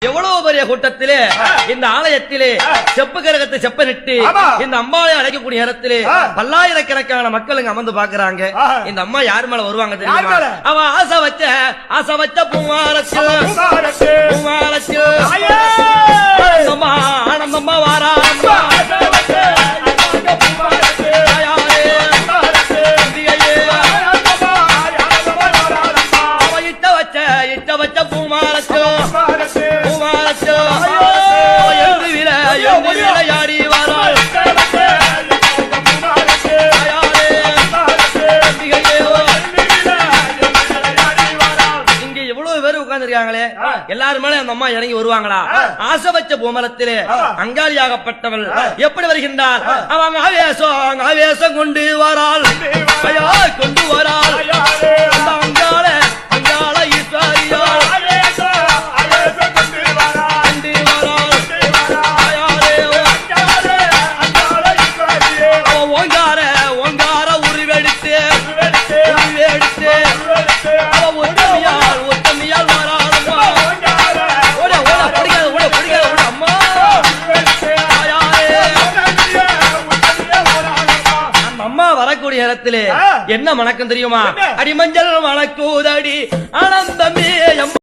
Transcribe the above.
எவ்வளவு பெரிய கூட்டத்திலே இந்த ஆலயத்திலே செப்பு கரகத்தை செப்பனிட்டு இந்த அம்மாவை அழைக்கக்கூடிய இடத்திலே பல்லாயிரக்கணக்கான மக்கள் இங்க அமர்ந்து பாக்குறாங்க. இந்த அம்மா யார் மேல வருவாங்க தெரியுமா? அவ ஆசை வச்ச பூமாரச்சு ஆனந்தம்மா வாரா இட்ட வச்ச பூமாரச்சு விளையாடி வாராள். இங்க எவ்வளவு பேர் உட்கார்ந்துருக்காங்களே, எல்லாரும் மேல அந்த அம்மா இறங்கி வருவாங்களா? ஆசை வச்ச பூமரத்திலே அங்காளியாகப்பட்டவள் எப்படி வருகின்றார்? அவங்க ஆவேசம் கொண்டு வராள், கொண்டு வராள். அந்த அங்காள ஈஸ்வரியாள் ஓங்கார உருவெடுத்து ஒத்தமையால் வராளம்மா. அம்மா அம்மா வரக்கூடிய இடத்திலே என்ன மணக்கம் தெரியுமா? அடிமஞ்சள் மணக்கூதடி ஆனந்தமே.